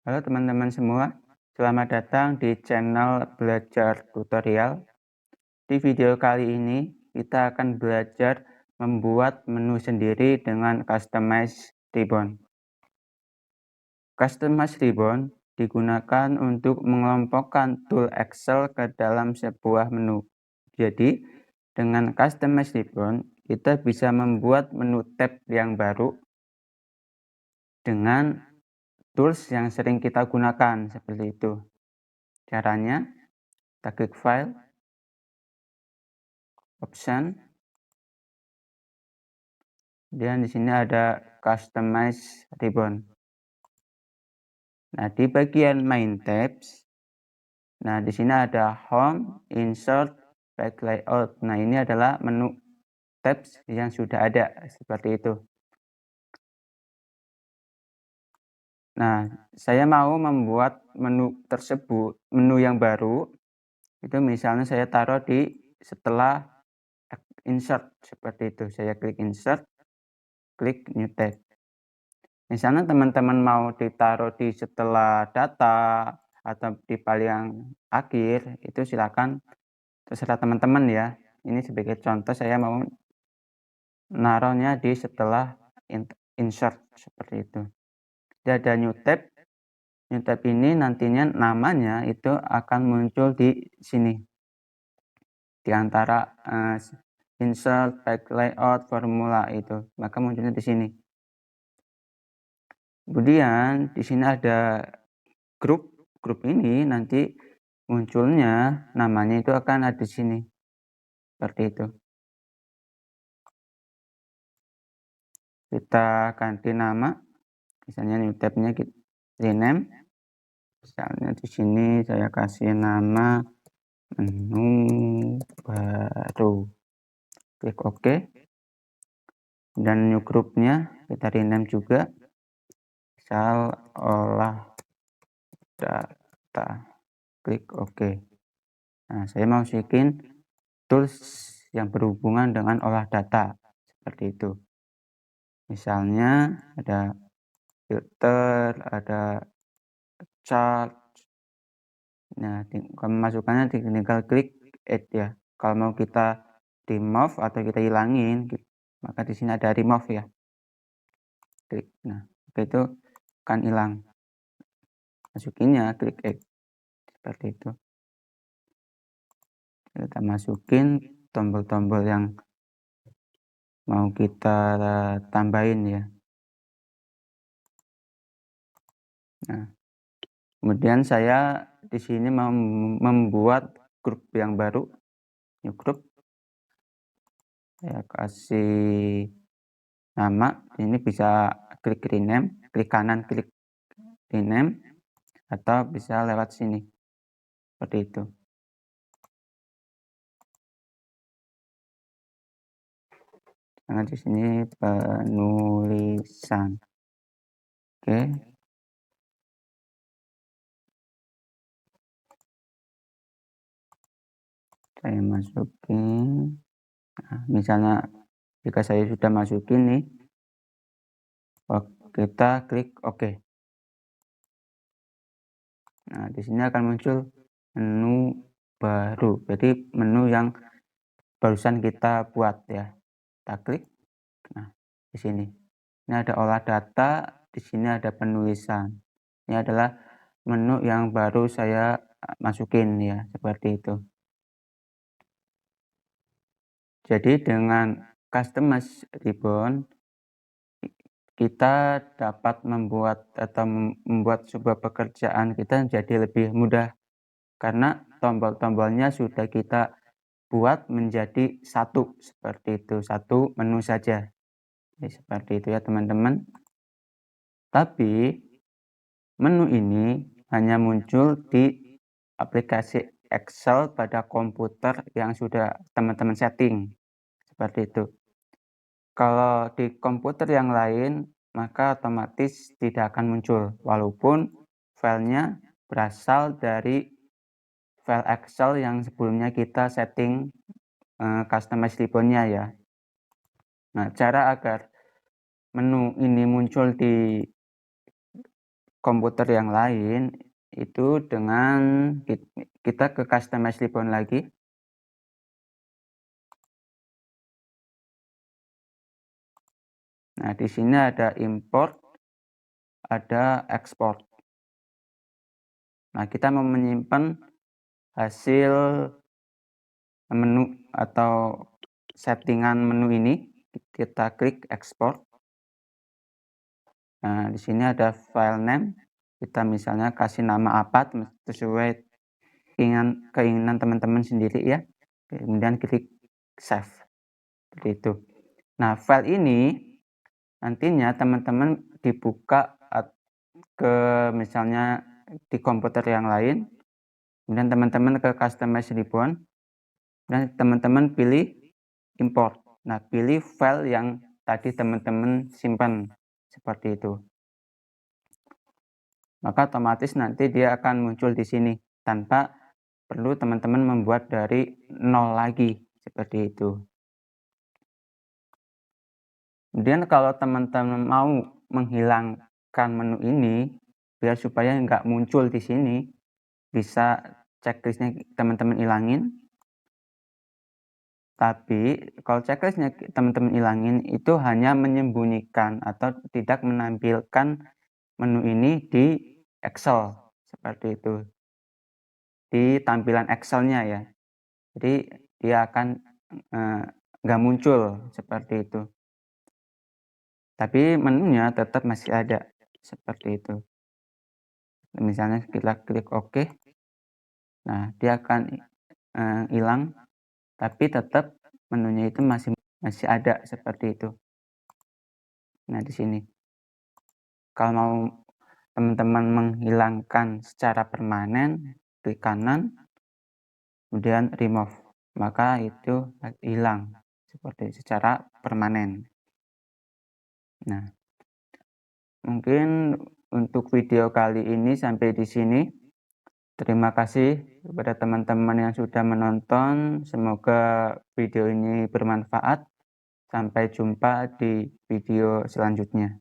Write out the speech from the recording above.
Halo teman-teman semua, selamat datang di channel Belajar Tutorial. Di video kali ini kita akan belajar membuat menu sendiri dengan Customize Ribbon. Customize Ribbon digunakan untuk mengelompokkan tool Excel ke dalam sebuah menu. Jadi, dengan Customize Ribbon, kita bisa membuat menu tab yang baru dengan tools yang sering kita gunakan seperti itu. Caranya, kita klik File, Option, dan di sini ada Customize Ribbon. Nah, di bagian Main Tabs, nah di sini ada Home, Insert, Page Layout. Nah, ini adalah menu tabs yang sudah ada seperti itu. Nah, saya mau membuat menu tersebut, menu yang baru, itu misalnya saya taruh di setelah Insert, seperti itu. Saya klik Insert, klik New Tab. Misalnya teman-teman mau ditaruh di setelah data atau di paling akhir, itu silakan, terserah teman-teman ya. Ini sebagai contoh saya mau naruhnya di setelah Insert, seperti itu. Dia ada New Tab. New Tab ini nantinya namanya itu akan muncul di sini. Di antara Insert, Page Layout, Formula itu, maka munculnya di sini. Kemudian di sini ada grup ini nanti munculnya namanya itu akan ada di sini. Seperti itu. Kita ganti nama. Misalnya new tab-nya kita rename. Misalnya di sini saya kasih nama menu baru. Klik OK. Dan new group-nya kita rename juga. Misal olah data. Klik OK. Nah, saya mau masukin tools yang berhubungan dengan olah data. Seperti itu. Misalnya ada filter, ada chart. Nah, masukkannya tinggal klik add ya. Kalau mau kita remove atau kita hilangin, maka di sini ada remove ya. Klik. Nah, itu akan hilang. Masukinnya klik add. Seperti itu. Kita masukin tombol-tombol yang mau kita tambahin ya. Nah, kemudian saya di sini mau membuat grup yang baru, new group. Saya kasih nama. Ini bisa klik rename, klik kanan klik rename, atau bisa lewat sini. Seperti itu. Nah, di sini penulisan. Oke. Saya masukin. Nah, misalnya jika saya sudah masukin nih, kita klik OK. Nah, di sini akan muncul menu baru. Jadi menu yang barusan kita buat ya. Kita klik. Nah, di sini. Ini ada olah data, di sini ada penulisan. Ini adalah menu yang baru saya masukin ya, seperti itu. Jadi dengan Customize Ribbon kita dapat membuat sebuah pekerjaan kita jadi lebih mudah karena tombol-tombolnya sudah kita buat menjadi satu, seperti itu, satu menu saja. Jadi, seperti itu ya teman-teman. Tapi menu ini hanya muncul di aplikasi Excel pada komputer yang sudah teman-teman setting. Seperti itu. Kalau di komputer yang lain, maka otomatis tidak akan muncul, walaupun filenya berasal dari file Excel yang sebelumnya kita setting customize ribbon-nya ya. Nah, cara agar menu ini muncul di komputer yang lain itu dengan kita ke customize ribbon lagi. Nah, di sini ada import, ada export. Nah, kita mau menyimpan hasil menu atau settingan menu ini, kita klik export. Nah, di sini ada file name, kita misalnya kasih nama apa sesuai keinginan teman-teman sendiri ya. Kemudian klik save, seperti itu. Nah, file ini nantinya teman-teman dibuka ke misalnya di komputer yang lain, kemudian teman-teman ke customize ribbon, dan teman-teman pilih import. Nah, pilih file yang tadi teman-teman simpan, seperti itu. Maka otomatis nanti dia akan muncul di sini tanpa perlu teman-teman membuat dari nol lagi, seperti itu. Kemudian kalau teman-teman mau menghilangkan menu ini biar supaya nggak muncul di sini, bisa checklistnya teman-teman ilangin. Tapi kalau checklistnya teman-teman ilangin itu hanya menyembunyikan atau tidak menampilkan menu ini di Excel, seperti itu. Di tampilan Excel-nya ya. Jadi dia akan nggak muncul seperti itu. Tapi menunya tetap masih ada, seperti itu. Misalnya kita klik OK. Nah, dia akan hilang, tapi tetap menunya itu masih ada, seperti itu. Nah, di sini. Kalau mau teman-teman menghilangkan secara permanen, klik kanan, kemudian remove. Maka itu hilang seperti secara permanen. Nah, mungkin untuk video kali ini sampai di sini. Terima kasih kepada teman-teman yang sudah menonton. Semoga video ini bermanfaat. Sampai jumpa di video selanjutnya.